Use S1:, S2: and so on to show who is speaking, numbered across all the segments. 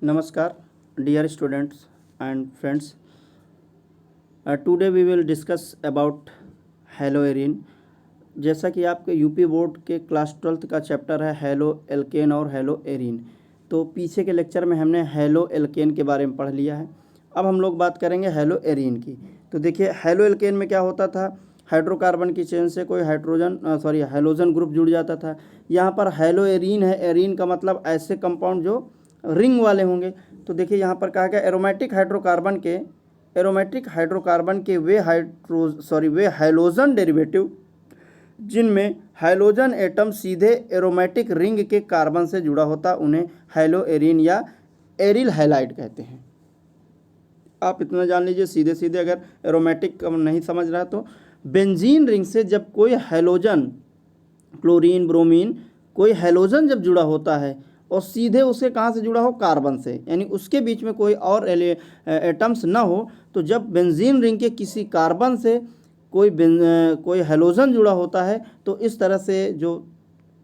S1: Namaskar, dear students and friends. Today we will discuss about हेलोएरिन। जैसा कि आपके UP board के क्लास 12th का चैप्टर है हेलो एल्केन और हेलोएरिन, तो पीछे के लेक्चर में हमने हेलो एल्केन के बारे में पढ़ लिया है। अब हम लोग बात करेंगे हेलोएरिन की। तो देखिए हेलो एल्केन में क्या होता था, हाइड्रोकार्बन की चेन से कोई हेलोजन ग्रुप जुड़ जाता था। यहाँ पर हेलोएरिन है, एरिन का मतलब ऐसे कंपाउंड जो रिंग वाले होंगे। तो देखिए यहाँ पर कहा गया एरोमेटिक हाइड्रोकार्बन के वे हाइलोजन डेरिवेटिव जिनमें हाइलोजन एटम सीधे एरोमेटिक रिंग के कार्बन से जुड़ा होता उन्हें हेलोएरिन या एरिल हैलाइड कहते हैं। आप इतना जान लीजिए सीधे सीधे, अगर एरोमेटिक नहीं समझ रहा तो बेंजीन रिंग से जब कोई हेलोजन, क्लोरीन ब्रोमीन, कोई हेलोजन जब जुड़ा होता है और सीधे उसे कहाँ से जुड़ा हो, कार्बन से, यानी उसके बीच में कोई और एटम्स ना हो, तो जब बेंजीन रिंग के किसी कार्बन से कोई हेलोजन जुड़ा होता है तो इस तरह से जो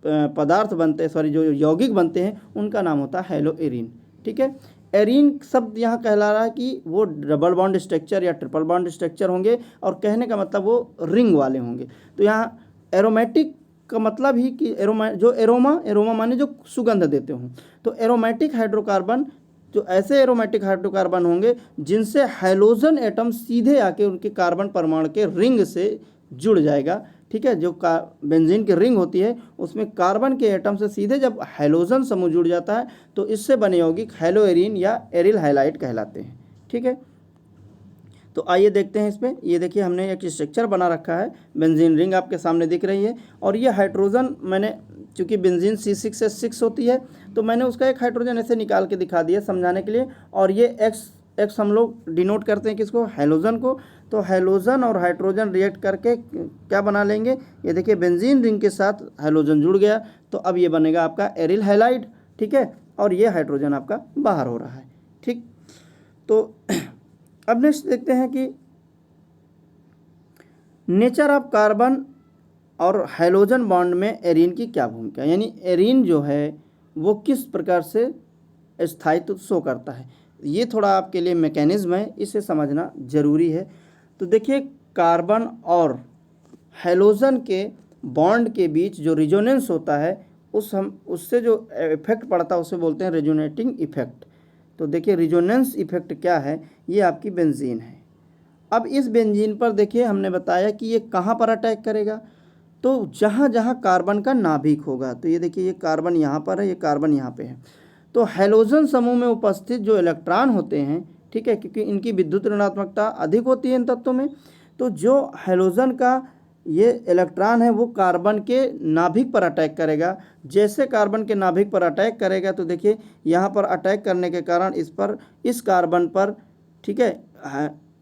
S1: पदार्थ बनते हैं, जो यौगिक बनते हैं, उनका नाम होता है हेलोएरिन। ठीक है, एरीन शब्द यहाँ कहला रहा है कि वो डबल बॉन्ड स्ट्रक्चर या ट्रिपल बॉन्ड स्ट्रक्चर होंगे, और कहने का मतलब वो रिंग वाले होंगे। तो यहाँ एरोमेटिक का मतलब ही कि एरोमा माने जो सुगंध देते हों। तो एरोमेटिक हाइड्रोकार्बन, जो ऐसे एरोमेटिक हाइड्रोकार्बन होंगे जिनसे हाइलोजन एटम सीधे आके उनके कार्बन परमाणु के रिंग से जुड़ जाएगा। ठीक है, जो बेंजीन की रिंग होती है उसमें कार्बन के एटम से सीधे जब हाइलोजन समूह जुड़ जाता है तो इससे बने यौगिक हेलोएरिन या एरिल हैलाइड कहलाते हैं। ठीक है, तो आइए देखते हैं इसमें। ये देखिए हमने एक स्ट्रक्चर बना रखा है, बेंजीन रिंग आपके सामने दिख रही है, और ये हाइड्रोजन मैंने, चूँकि बेंजीन C6H6 होती है तो मैंने उसका एक हाइड्रोजन ऐसे निकाल के दिखा दिया समझाने के लिए। और ये एक्स हम लोग डिनोट करते हैं किसको, हेलोजन को। तो हेलोजन और हाइड्रोजन रिएक्ट करके क्या बना लेंगे, ये देखिए बेंजीन रिंग के साथ हाइलोजन जुड़ गया, तो अब ये बनेगा आपका एरिल हैलाइड। ठीक है, और ये हाइड्रोजन आपका बाहर हो रहा है। ठीक, तो अब नेक्स्ट देखते हैं कि नेचर ऑफ कार्बन और हाइलोजन बॉन्ड में एरीन की क्या भूमिका, यानी एरीन जो है वो किस प्रकार से स्थायित्व शो करता है। ये थोड़ा आपके लिए मैकेनिज्म है, इसे समझना जरूरी है। तो देखिए कार्बन और हाइलोजन के बॉन्ड के बीच जो रिजोनेंस होता है उससे जो इफेक्ट पड़ता है उसे बोलते हैं रेजोनेटिंग इफेक्ट। तो देखिए रिजोनेंस इफेक्ट क्या है, ये आपकी बेंजीन है। अब इस बेंजीन पर देखिए हमने बताया कि ये कहाँ पर अटैक करेगा, तो जहाँ जहाँ कार्बन का नाभिक होगा। तो ये देखिए ये कार्बन यहाँ पर है, ये कार्बन यहाँ पे है। तो हाइलोजन समूह में उपस्थित जो इलेक्ट्रॉन होते हैं, ठीक है, क्योंकि इनकी विद्युत ऋणात्मकता अधिक होती है इन तत्वों में, तो जो हाइलोजन का ये इलेक्ट्रॉन है वो कार्बन के नाभिक पर अटैक करेगा। जैसे कार्बन के नाभिक पर अटैक करेगा तो देखिए यहाँ पर अटैक करने के कारण इस कार्बन पर, ठीक है,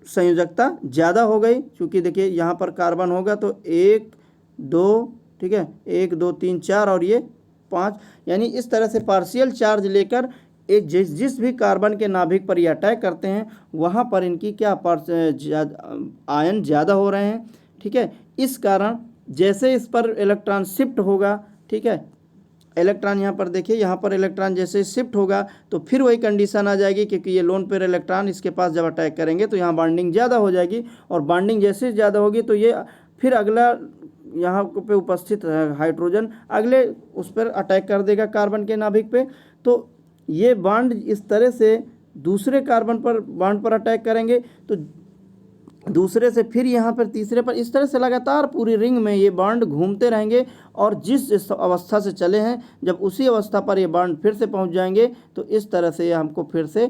S1: संयोजकता ज़्यादा हो गई। क्योंकि देखिए यहाँ पर कार्बन होगा तो 1 2, ठीक है, 1 2 3 4 और ये 5, यानी इस तरह से पार्शियल चार्ज लेकर एक जिस भी कार्बन के नाभिक पर ये अटैक करते हैं वहाँ पर इनकी क्या आयन ज़्यादा हो रहे हैं। ठीक है, इस कारण जैसे इस पर इलेक्ट्रॉन शिफ्ट होगा, ठीक है, इलेक्ट्रॉन यहाँ पर देखिए, यहाँ पर इलेक्ट्रॉन जैसे शिफ्ट होगा तो फिर वही कंडीशन आ जाएगी, क्योंकि ये लोन पेयर इलेक्ट्रॉन इसके पास जब अटैक करेंगे तो यहाँ बॉन्डिंग ज़्यादा हो जाएगी, और बॉन्डिंग जैसे ज़्यादा होगी तो ये फिर अगला यहाँ पे उपस्थित हाइड्रोजन अगले उस पर अटैक कर देगा कार्बन के नाभिक पे। तो ये बॉन्ड इस तरह से दूसरे कार्बन पर बॉन्ड पर अटैक करेंगे तो दूसरे से फिर यहाँ पर तीसरे पर, इस तरह से लगातार पूरी रिंग में ये बॉन्ड घूमते रहेंगे, और जिस अवस्था से चले हैं जब उसी अवस्था पर ये बॉन्ड फिर से पहुँच जाएंगे तो इस तरह से ये हमको फिर से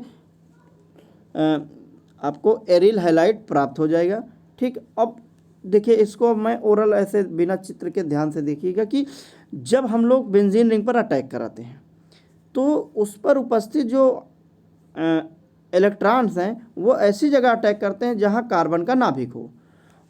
S1: आपको एरिल हैलाइड प्राप्त हो जाएगा। ठीक, अब देखिए इसको मैं ओरल ऐसे बिना चित्र के ध्यान से देखिएगा कि जब हम लोग बेंजीन रिंग पर अटैक कराते हैं तो उस पर उपस्थित जो इलेक्ट्रॉन्स हैं वो ऐसी जगह अटैक करते हैं जहां कार्बन का नाभिक हो।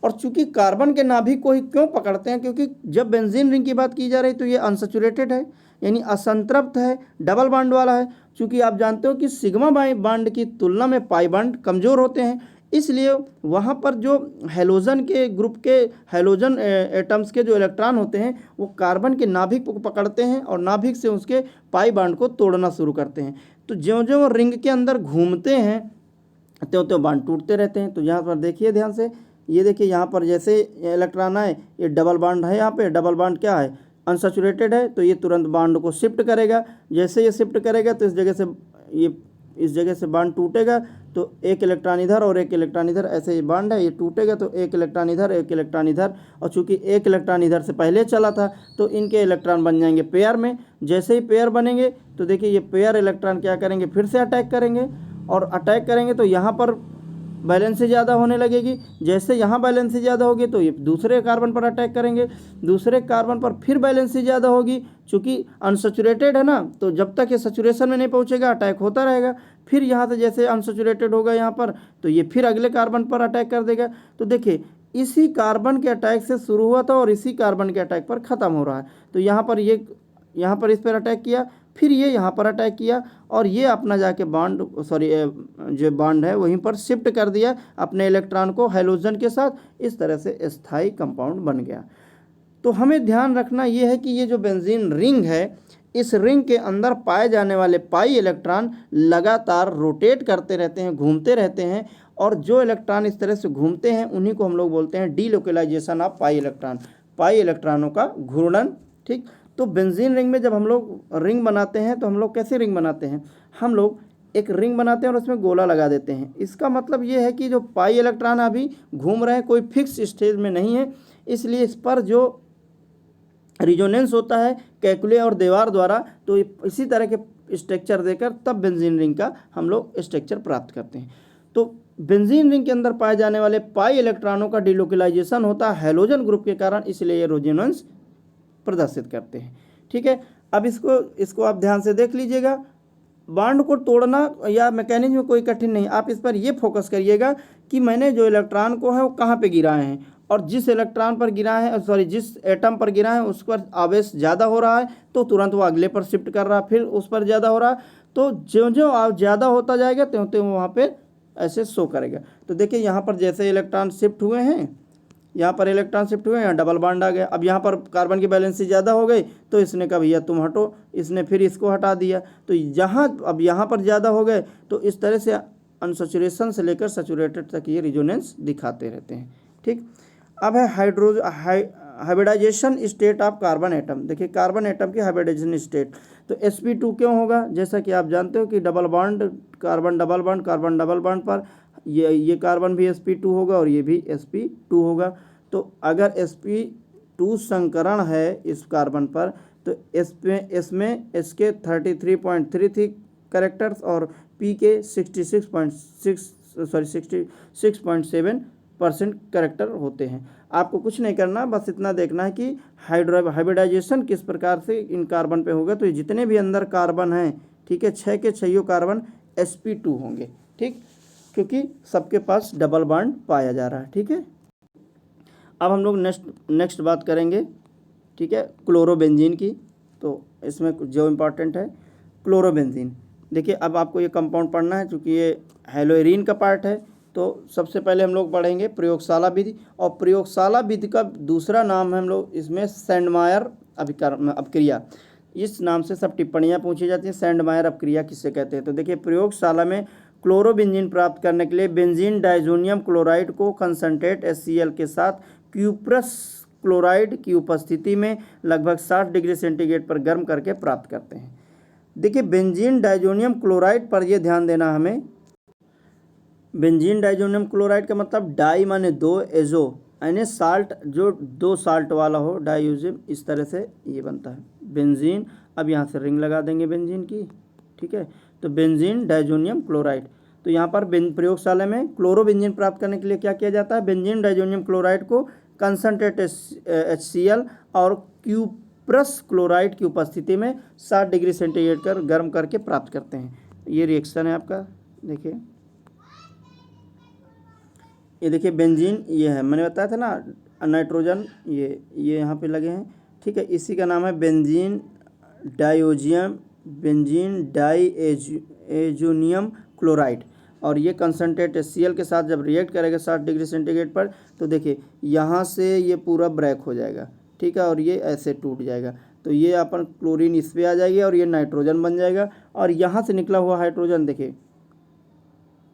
S1: और चूंकि कार्बन के नाभिक को ही क्यों पकड़ते हैं, क्योंकि जब बेंजीन रिंग की बात की जा रही तो ये अनसैचुरेटेड है, यानी असंतृप्त है, डबल बॉन्ड वाला है। चूंकि आप जानते हो कि सिग्मा बॉन्ड की तुलना में पाई बॉन्ड कमज़ोर होते हैं, इसलिए वहाँ पर जो हेलोजन के ग्रुप के हेलोजन एटम्स के जो इलेक्ट्रॉन होते हैं वो कार्बन के नाभिक को पकड़ते हैं और नाभिक से उसके पाई बॉन्ड को तोड़ना शुरू करते हैं। तो तो ज्यों ज्यों रिंग के अंदर घूमते हैं त्यों त्यों बॉन्ड टूटते रहते हैं। तो यहाँ पर देखिए ध्यान से, ये देखिए यहाँ पर जैसे इलेक्ट्रॉन आए, ये डबल बॉन्ड है, यहाँ पे डबल बॉन्ड क्या है, अनसैचुरेटेड है, तो ये तुरंत बॉन्ड को शिफ्ट करेगा। जैसे ये शिफ्ट करेगा तो इस जगह से बॉन्ड टूटेगा, तो एक इलेक्ट्रॉन इधर और एक इलेक्ट्रॉन इधर, ऐसे ये बॉन्ड है, ये टूटेगा तो एक इलेक्ट्रॉन इधर एक इलेक्ट्रॉन इधर, और चूंकि एक इलेक्ट्रॉन इधर से पहले चला था तो इनके इलेक्ट्रॉन बन जाएंगे पेयर में। जैसे ही पेयर बनेंगे तो देखिए ये पेयर इलेक्ट्रॉन क्या करेंगे, फिर से अटैक करेंगे, और अटैक करेंगे तो यहाँ पर बैलेंसी ज़्यादा होने लगेगी। जैसे यहाँ बैलेंसी ज़्यादा होगी तो ये दूसरे कार्बन पर अटैक करेंगे, दूसरे कार्बन पर फिर बैलेंसी ज़्यादा होगी, चूँकि अनसैचुरेटेड है ना, तो जब तक ये सैचुरेशन में नहीं पहुँचेगा अटैक होता रहेगा। फिर यहाँ से जैसे अनसैचुरेटेड होगा यहाँ पर, तो ये फिर अगले कार्बन पर अटैक कर देगा। तो देखिए इसी कार्बन के अटैक से शुरू हुआ था और इसी कार्बन के अटैक पर ख़त्म हो रहा है। तो यहाँ पर इस पर अटैक किया, फिर ये यहाँ पर अटैक किया, और ये अपना जाके जो बॉन्ड है वहीं पर शिफ्ट कर दिया अपने इलेक्ट्रॉन को हैलोजन के साथ। इस तरह से स्थायी कंपाउंड बन गया। तो हमें ध्यान रखना ये है कि ये जो बेंजीन रिंग है, इस रिंग के अंदर पाए जाने वाले पाई इलेक्ट्रॉन लगातार रोटेट करते रहते हैं, घूमते रहते हैं, और जो इलेक्ट्रॉन इस तरह से घूमते हैं उन्हीं को हम लोग बोलते हैं डीलोकलाइजेशन ऑफ पाई इलेक्ट्रॉन, पाई इलेक्ट्रॉनों का घूर्णन। ठीक, तो बेंजीन रिंग में जब हम लोग रिंग बनाते हैं तो हम लोग कैसे रिंग बनाते हैं, हम लोग एक रिंग बनाते हैं और उसमें गोला लगा देते हैं। इसका मतलब ये है कि जो पाई इलेक्ट्रॉन अभी घूम रहे हैं कोई फिक्स स्टेज में नहीं है, इसलिए इस पर जो रिजोनेंस होता है कैकुले और दीवार द्वारा, तो इसी तरह के स्ट्रक्चर देकर तब बेंजीन रिंग का हम लोग स्ट्रक्चर प्राप्त करते हैं। तो बेंजीन रिंग के अंदर पाए जाने वाले पाई इलेक्ट्रॉनों का डिलोकलाइजेशन होता है हैलोजन ग्रुप के कारण, इसलिए ये रिजोनेंस प्रदर्शित करते हैं। ठीक है, अब इसको आप ध्यान से देख लीजिएगा। बॉन्ड को तोड़ना या मैकेनिज्म में कोई कठिन नहीं, आप इस पर ये फोकस करिएगा कि मैंने जो इलेक्ट्रॉन को है वो कहाँ पे गिराए हैं, और जिस इलेक्ट्रॉन पर गिरा है जिस एटम पर गिरा है उस पर आवेश ज़्यादा हो रहा है तो तुरंत वो अगले पर शिफ्ट कर रहा है, फिर उस पर ज़्यादा हो रहा है, तो ज्यों ज्यों ज़्यादा होता जाएगा त्यों त्यों वहाँ पर ऐसे शो करेगा। तो देखिए यहाँ पर जैसे इलेक्ट्रॉन शिफ्ट हुए हैं, यहाँ पर इलेक्ट्रॉन शिफ्ट हुए, यहाँ डबल बॉन्ड आ गया। अब यहाँ पर कार्बन की बैलेंसी ज़्यादा हो गई तो इसने कहा भैया तुम हटो, इसने फिर इसको हटा दिया। तो अब यहाँ पर ज़्यादा हो गए, तो इस तरह से अनसैचुरेशन से लेकर सैचुरेटेड तक ये रिजोनेंस दिखाते रहते हैं। ठीक, अब है hybridisation state of carbon atom. देखिए कार्बन एटम की हाइब्रिडाइजेशन स्टेट, तो sp2 क्यों होगा, जैसा कि आप जानते हो कि double bond carbon double bond पर ये कार्बन भी sp2 होगा और ये भी sp2 होगा। तो अगर sp2 संकरण है इस कार्बन पर, तो इसमें इसके 33.33 कैरेक्टर्स और p के 66.7% कैरेक्टर होते हैं। आपको कुछ नहीं करना, बस इतना देखना है कि हाइब्रिडाइजेशन किस प्रकार से इन कार्बन पे होगा। तो ये जितने भी अंदर कार्बन हैं, ठीक है, 6 के 6 कार्बन sp2 होंगे। ठीक, क्योंकि सबके पास डबल बॉन्ड पाया जा रहा है। ठीक है, अब हम लोग नेक्स्ट बात करेंगे, ठीक है, क्लोरोबेंजीन की। तो इसमें जो इम्पॉर्टेंट है क्लोरोबेंजीन। देखिए अब आपको ये कंपाउंड पढ़ना है, क्योंकि ये हैलोएरीन का पार्ट है। तो सबसे पहले हम लोग पढ़ेंगे प्रयोगशाला विधि, और प्रयोगशाला विधि का दूसरा नाम है हम लोग इसमें सैंडमायर अपक्रिया। इस नाम से सब टिप्पणियाँ पूछी जाती हैं, सैंडमायर अपक्रिया किससे कहते हैं। तो देखिए प्रयोगशाला में क्लोरोबेंजीन प्राप्त करने के लिए बेंजीन डाइजोनियम क्लोराइड को कंसनट्रेट HCl के साथ क्यूप्रस क्लोराइड की उपस्थिति में लगभग 60 डिग्री सेंटीग्रेड पर गर्म करके प्राप्त करते हैं। देखिए बेंजीन डाइजोनियम क्लोराइड पर यह ध्यान देना हमें, बेंजीन डाइजोनियम क्लोराइड का मतलब डाई माने दो, एजो यानी साल्ट, जो 2 साल्ट वाला हो, डाइयूजिम, इस तरह से ये बनता है बेंजीन। अब यहाँ से रिंग लगा देंगे बेंजीन की। ठीक है, तो बेंजीन डाइजोनियम क्लोराइड। तो यहाँ पर प्रयोगशाला में क्लोरोबेंजीन प्राप्त करने के लिए क्या किया जाता है, बेंजीन डाइजोनियम क्लोराइड को कंसनट्रेट HCl और क्यूप्रस क्लोराइड की उपस्थिति में 60 डिग्री सेंटीग्रेड कर गर्म करके प्राप्त करते हैं। ये रिएक्शन है आपका। देखिए ये देखिए बेंजीन, ये है, मैंने बताया था ना नाइट्रोजन, ये यहाँ पे लगे हैं। ठीक है, इसी का नाम है बेंजीन डाइएजोनियम क्लोराइड, और ये कंसनट्रेट HCl के साथ जब रिएक्ट करेगा 60 डिग्री सेंटीग्रेड पर, तो देखिए यहाँ से ये पूरा ब्रेक हो जाएगा। ठीक है, और ये ऐसे टूट जाएगा। तो ये अपन क्लोरीन इस पे आ जाएगी और ये नाइट्रोजन बन जाएगा। और यहाँ से निकला हुआ हाइड्रोजन देखिए,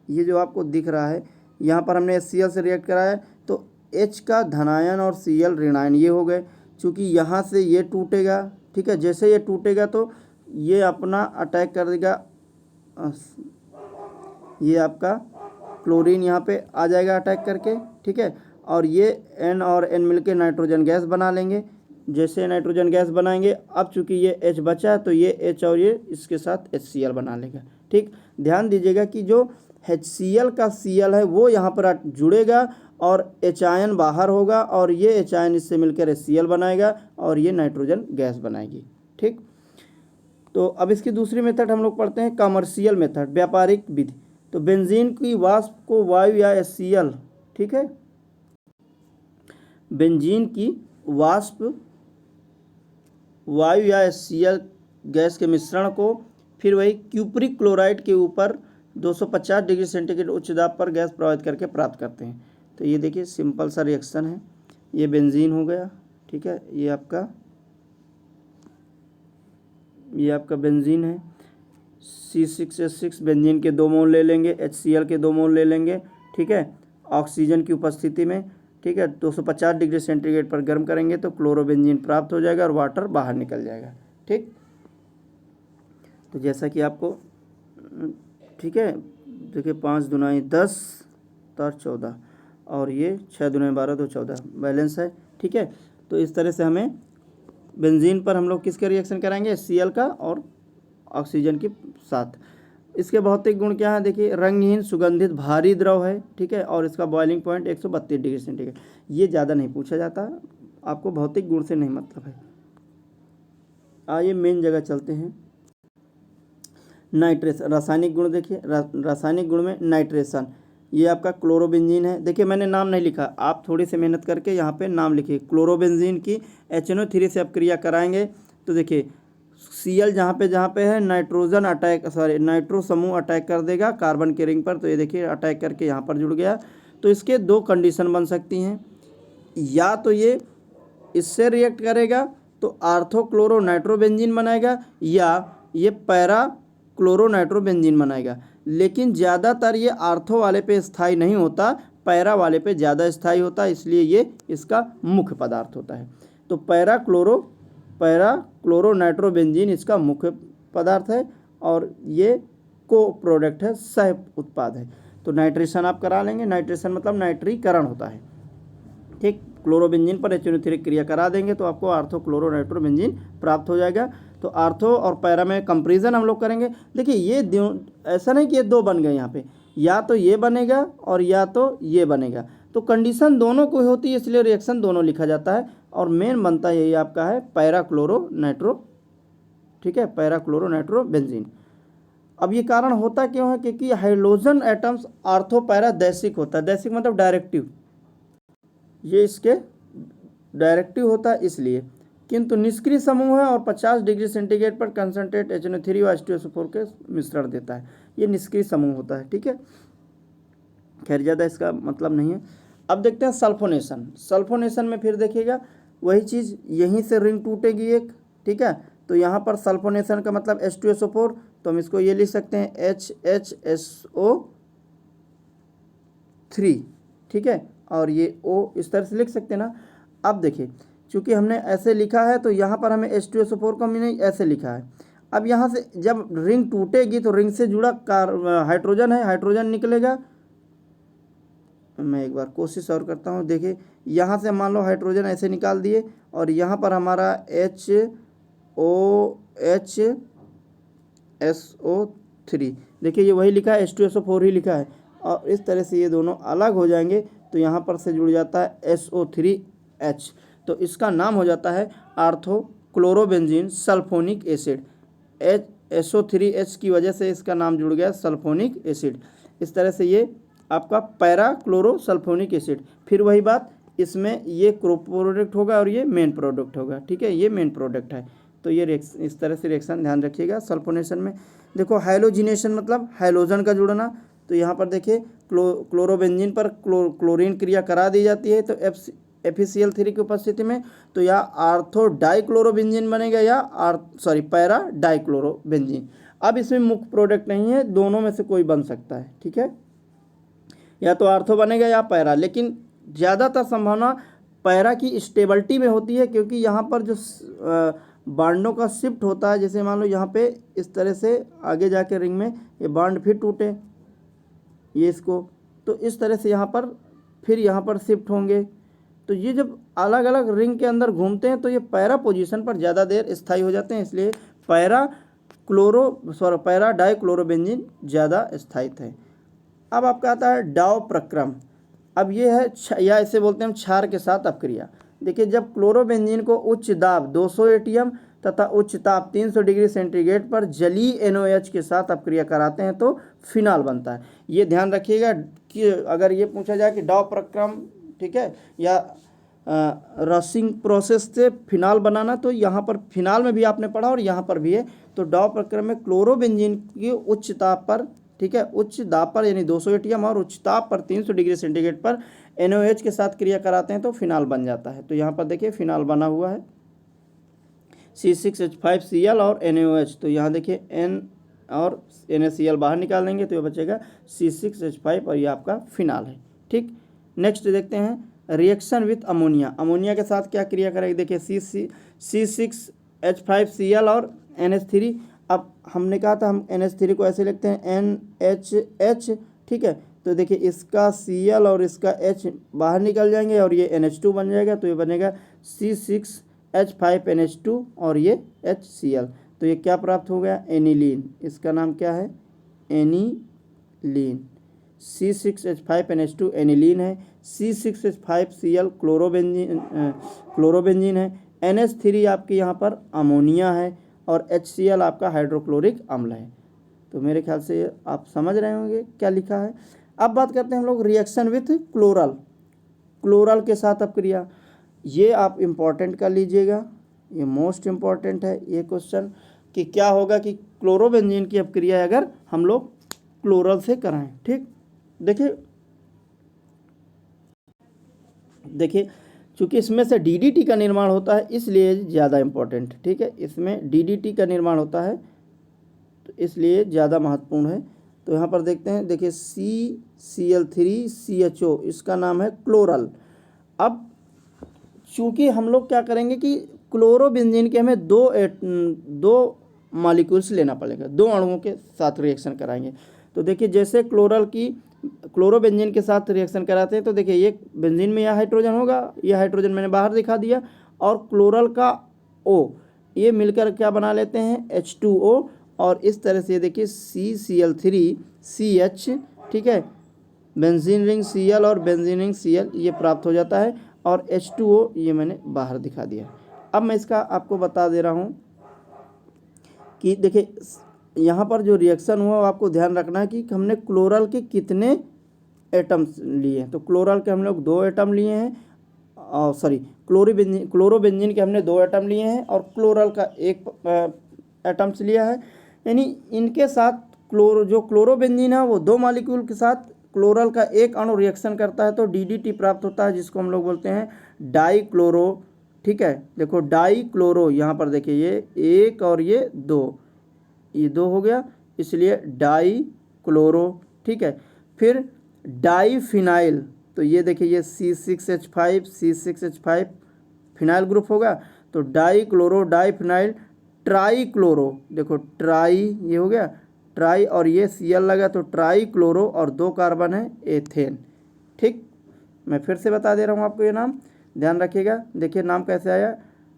S1: ये जो आपको दिख रहा है, यहाँ पर हमने HCl से रिएक्ट करा है तो H का धनायन और Cl ऋणायन ये हो गए। चूँकि यहाँ से ये टूटेगा, ठीक है, जैसे ये टूटेगा तो ये अपना अटैक कर देगा, ये आपका क्लोरीन यहाँ पे आ जाएगा अटैक करके, ठीक है। और ये N और N मिलके नाइट्रोजन गैस बना लेंगे। जैसे नाइट्रोजन गैस बनाएंगे, अब चूँकि ये H बचा है तो ये H और ये इसके साथ HCl बना लेगा, ठीक। ध्यान दीजिएगा कि जो HCl का Cl है वो यहाँ पर जुड़ेगा और H आयन बाहर होगा और ये H आयन इससे मिलकर HCl बनाएगा और ये नाइट्रोजन गैस बनाएगी, ठीक। तो अब इसकी दूसरी मेथड हम लोग पढ़ते हैं, कमर्शियल मेथड, व्यापारिक विधि। तो बेंजीन की वाष्प को वायु या HCl, ठीक है, बेंजीन की वाष्प वायु या HCl गैस के मिश्रण को फिर वही क्यूपरिक क्लोराइड के ऊपर 250 डिग्री सेंटीग्रेड उच्च दाब पर गैस प्रवाहित करके प्राप्त करते हैं। तो ये देखिए सिंपल सा रिएक्शन है, ये बेंजीन हो गया, ठीक है, ये आपका बेंजीन है। C6H6 बेंजीन के 2 मोल ले लेंगे, HCl के 2 मोल ले लेंगे, ठीक है, ऑक्सीजन की उपस्थिति में, ठीक है, 250 डिग्री सेंटीग्रेड पर गर्म करेंगे तो क्लोरोबेंजीन प्राप्त हो जाएगा और वाटर बाहर निकल जाएगा, ठीक। तो जैसा कि आपको, ठीक है, देखिए 5 दूनी 10 और 14 और ये 6 दूनी 12 तो 14 बैलेंस है, ठीक है। तो इस तरह से हमें बेंजीन पर हम लोग किसका रिएक्शन कराएंगे, HCl का और ऑक्सीजन के साथ। इसके भौतिक गुण क्या है, देखिए रंगहीन सुगंधित भारी द्रव है, ठीक है, और इसका बॉइलिंग पॉइंट 132 डिग्री सेंटीग्रेड। ये ज़्यादा नहीं पूछा जाता, आपको भौतिक गुण से नहीं मतलब है। आइए मेन जगह चलते हैं, नाइट्रेशन। रासायनिक गुण देखिए, रासायनिक गुण में नाइट्रेशन, ये आपका क्लोरोबेंजीन है। देखिए मैंने नाम नहीं लिखा, आप थोड़ी सी मेहनत करके यहाँ पे नाम लिखिए। क्लोरोबेंजीन की HNO3 से आप क्रिया कराएंगे तो देखिए Cl जहाँ पे है नाइट्रोजन अटैक, नाइट्रो समूह अटैक कर देगा कार्बन के रिंग पर, तो ये देखिए अटैक करके यहाँ पर जुड़ गया। तो इसके 2 कंडीशन बन सकती हैं, या तो ये इससे रिएक्ट करेगा तो आर्थोक्लोरो नाइट्रोबेंजीन बनाएगा, या ये पैरा क्लोरो नाइट्रोबेंजीन बनाएगा। लेकिन ज़्यादातर ये आर्थो वाले पे स्थायी नहीं होता, पैरा वाले पे ज़्यादा स्थायी होता है, इसलिए ये इसका मुख्य पदार्थ होता है। तो पैरा क्लोरो नाइट्रोबेंजीन इसका मुख्य पदार्थ है और ये को प्रोडक्ट है, सह उत्पाद है। तो नाइट्रेशन आप करा लेंगे, नाइट्रेशन मतलब नाइट्रीकरण होता है, ठीक। क्लोरोबेंजीन पर HNO3 क्रिया करा देंगे तो आपको आर्थो क्लोरो नाइट्रोबेंजीन प्राप्त हो जाएगा। तो आर्थो और पैरा में कंपेरिजन हम लोग करेंगे। देखिए ये ऐसा नहीं कि ये 2 बन गए, यहाँ पे या तो ये बनेगा और या तो ये बनेगा, तो कंडीशन दोनों को होती है, इसलिए रिएक्शन दोनों लिखा जाता है। और मेन बनता यही आपका है पैरा क्लोरो नाइट्रो, ठीक है, पैरा क्लोरो नाइट्रोबेंजीन। अब ये कारण होता क्यों है, क्योंकि हाइड्रोजन एटम्स आर्थो पैरा दैसिक होता है, दैसिक मतलब डायरेक्टिव, ये इसके डायरेक्टिव होता है इसलिए। किंतु निष्क्रिय समूह है और 50 डिग्री सेंटीग्रेड पर कंसंट्रेट HNO3 और H2SO4 के मिश्रण देता है, ये निष्क्रिय समूह होता है, ठीक है। खैर ज़्यादा इसका मतलब नहीं है। अब देखते हैं सल्फोनेशन। सल्फोनेशन में फिर देखिएगा वही चीज़, यहीं से रिंग टूटेगी एक, ठीक है। तो यहाँ पर सल्फोनेशन का मतलब H2SO4, तो हम इसको ये लिख सकते हैं HHSO3, ठीक है, और ये O इस तरह से लिख सकते हैं ना। अब देखिए चूँकि हमने ऐसे लिखा है तो यहाँ पर हमें H2SO4 को हमने ऐसे लिखा है। अब यहाँ से जब रिंग टूटेगी तो रिंग से जुड़ा हाइड्रोजन है, हाइड्रोजन निकलेगा। मैं एक बार कोशिश और करता हूँ, देखिए यहाँ से मान लो हाइड्रोजन ऐसे निकाल दिए और यहाँ पर हमारा HOHSO3, देखिए ये वही लिखा है, H2SO4 ही लिखा है, और इस तरह से ये दोनों अलग हो जाएंगे तो यहाँ पर से जुड़ जाता है SO3H, तो इसका नाम हो जाता है ortho chlorobenzene sulphonic acid. SO3H की वजह से इसका नाम जुड़ गया सल्फोनिक एसिड। इस तरह से ये आपका पैरा क्लोरो सल्फोनिक एसिड। फिर वही बात, इसमें ये को प्रोडक्ट होगा और ये मेन प्रोडक्ट होगा, ठीक है, ये मेन प्रोडक्ट है। तो ये इस तरह से रिएक्शन ध्यान रखिएगा। सल्फोनेशन में देखो हाइलोजिनेशन मतलब हाइलोजन का जुड़ना, तो यहाँ पर देखिए क्लोरोबेंजीन पर क्लोरीन क्रिया करा दी जाती है तो FeCl3 की उपस्थिति में, तो या आर्थो डाइक्लोरोबेंजीन बनेगा या पैरा डाइक्लोरोबेंजीन। अब इसमें मुख्य प्रोडक्ट नहीं है, दोनों में से कोई बन सकता है, ठीक है, या तो आर्थो बनेगा या पैरा, लेकिन ज़्यादातर संभावना पैरा की स्टेबिलिटी में होती है, क्योंकि यहाँ पर जो बांडों का शिफ्ट होता है, जैसे मान लो यहाँ पे इस तरह से आगे जाके रिंग में ये बांड फिर टूटे, ये इसको, तो इस तरह से यहाँ पर फिर यहाँ पर शिफ्ट होंगे, तो ये जब अलग अलग रिंग के अंदर घूमते हैं तो ये पैरा पोजीशन पर ज़्यादा देर स्थायी हो जाते हैं, इसलिए पैरा डाइक्लोरोबेंजीन ज़्यादा स्थायित्व है। अब आपका आता है डाव प्रक्रम। अब ये है या इसे बोलते हैं हम क्षार के साथ अपक्रिया। देखिए, जब क्लोरोबेंजीन को उच्च दाब 200 एटीएम तथा उच्च ताप 300 डिग्री सेंटीग्रेड पर जलीय NOH के साथ अपक्रिया कराते हैं तो फिनाल बनता है। ये ध्यान रखिएगा कि अगर ये पूछा जाए कि डाव प्रक्रम, ठीक है, या रसिंग प्रोसेस से फिनाल बनाना, तो यहाँ पर फिनाल में भी आपने पढ़ा और यहाँ पर भी है। तो डाव प्रक्रम में क्लोरोबेंजीन की उच्च ताप पर, ठीक है, उच्च दाब पर यानी 200 एटीएम और उच्च ताप पर 300 डिग्री सेंटीग्रेड पर NOH के साथ क्रिया कराते हैं तो फिनाल बन जाता है। तो यहाँ पर देखिए फिनाल बना हुआ है C6H5Cl और NaOH। तो यहाँ देखिए N और NaCl बाहर निकाल देंगे तो ये बचेगा C6H5 और ये आपका फिनाल है, ठीक। नेक्स्ट देखते हैं रिएक्शन विथ अमोनिया। अमोनिया के साथ क्या क्रिया करेगी, देखिए C6H5Cl और NH3। अब हमने कहा था हम NH3 को ऐसे लिखते हैं NHH, ठीक है, तो देखिए इसका Cl और इसका H बाहर निकल जाएंगे और ये NH2 बन जाएगा, तो ये बनेगा C6H5NH2 और ये HCl। तो ये क्या प्राप्त हो गया, एनिलीन। इसका नाम क्या है, एनिलीन। C6H5NH2 एनिलीन है, C6H5Cl क्लोरोबेंजीन है, NH3 आपके यहाँ पर अमोनिया है और HCl आपका हाइड्रोक्लोरिक अम्ल है। तो मेरे ख्याल से आप समझ रहे होंगे क्या लिखा है। अब बात करते हैं हम लोग रिएक्शन विथ क्लोरल के साथ अपक्रिया। ये आप इम्पॉर्टेंट कर लीजिएगा, ये मोस्ट इम्पॉर्टेंट है ये क्वेश्चन, कि क्या होगा कि क्लोरोबेंजीन की अपक्रिया अगर हम लोग क्लोरल से कराएं, ठीक। देखिए चूँकि इसमें से DDT का निर्माण होता है इसलिए ज़्यादा इम्पोर्टेंट, ठीक है, इसमें DDT का निर्माण होता है तो इसलिए ज़्यादा महत्वपूर्ण है। तो यहाँ पर देखते हैं, देखिए CCl3CHO इसका नाम है क्लोरल। अब चूँकि हम लोग क्या करेंगे कि क्लोरोबेंजीन के हमें दो मॉलिक्यूल्स लेना पड़ेगा, 2 अणुओं के साथ रिएक्शन कराएंगे। तो देखिए जैसे क्लोरोबेंजीन के साथ रिएक्शन कराते हैं तो देखिए ये बेंजीन में यह हाइड्रोजन होगा, यह हाइड्रोजन मैंने बाहर दिखा दिया, और क्लोरल का O ये मिलकर क्या बना लेते हैं, H2O, और इस तरह से देखिए CCl3CH, ठीक है, बेंजीन रिंग Cl और बेंजीन रिंग Cl ये प्राप्त हो जाता है, और H2O ये मैंने बाहर दिखा दिया। अब मैं इसका आपको बता दे रहा हूँ कि देखिए यहाँ पर जो रिएक्शन हुआ आपको ध्यान रखना है कि हमने क्लोरल के कितने एटम्स लिए हैं। तो क्लोरल के हम लोग 2 एटम लिए हैं, और क्लोरोबेंजीन के हमने 2 एटम लिए हैं और क्लोरल का 1 एटम्स लिया है। यानी इनके साथ जो क्लोरोबेंजीन है वो 2 मॉलिक्यूल के साथ क्लोरल का 1 अणु रिएक्शन करता है तो DDT प्राप्त होता है, जिसको हम लोग बोलते हैं डाइक्लोरो, ठीक है। देखो डाइक्लोरो, यहाँ पर देखिए ये 1 और ये 2 हो गया, इसलिए डाइक्लोरो, ठीक है। फिर डाइफिनाइल, तो ये देखिए ये C6H5 फिनाइल ग्रुप होगा, तो डाइक्लोरो डाइफिनाइल ट्राइक्लोरो, देखो ट्राई ये हो गया ट्राई और ये Cl लगा तो ट्राइक्लोरो और 2 कार्बन है एथेन, ठीक। मैं फिर से बता दे रहा हूँ आपको ये नाम, ध्यान रखिएगा। देखिए नाम कैसे आया,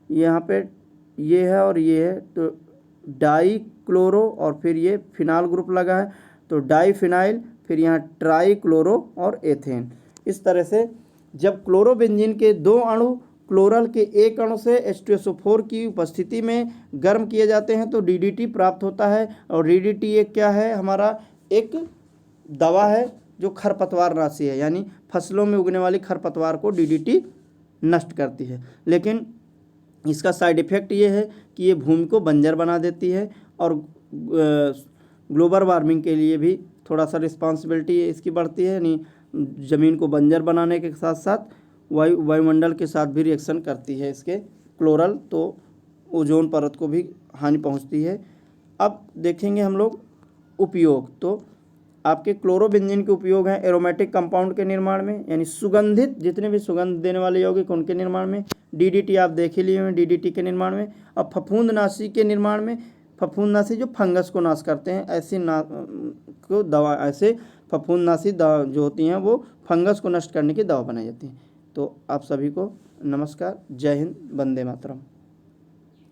S1: यहाँ पे ये है और ये है, तो डाइक्लोरो और फिर ये फिनाल ग्रुप लगा है तो डाइफिनाइल, फिर यहाँ ट्राइक्लोरो और एथेन। इस तरह से जब क्लोरोबेंजीन के 2 अणु क्लोरल के 1 अणु से H2SO4 की उपस्थिति में गर्म किए जाते हैं तो DDT प्राप्त होता है। और DDT एक क्या है, हमारा एक दवा है जो खरपतवार नाशी है, यानी फसलों में उगने वाली खरपतवार को DDT नष्ट करती है। लेकिन इसका साइड इफ़ेक्ट ये है कि ये भूमि को बंजर बना देती है और ग्लोबल वार्मिंग के लिए भी थोड़ा सा रिस्पॉन्सिबिलिटी इसकी बढ़ती है, यानी ज़मीन को बंजर बनाने के साथ साथ वायुमंडल के साथ भी रिएक्शन करती है इसके क्लोरल, तो ओजोन परत को भी हानि पहुंचती है। अब देखेंगे हम लोग उपयोग, तो आपके क्लोरोबेंजीन के उपयोग हैं एरोमेटिक कंपाउंड के निर्माण में, यानी सुगंधित जितने भी सुगंध देने वाले यौगिक उनके निर्माण में। डीडीटी आप देख ही लिए हैं, डीडीटी के निर्माण में। अब फफूंदनाशी के निर्माण में, फफूंदनाशी जो फंगस को नाश करते हैं, ऐसे फफूंदनाशी दवा जो होती हैं वो फंगस को नष्ट करने की दवा बनाई जाती हैं। तो आप सभी को नमस्कार, जय हिंद, वंदे मातरम।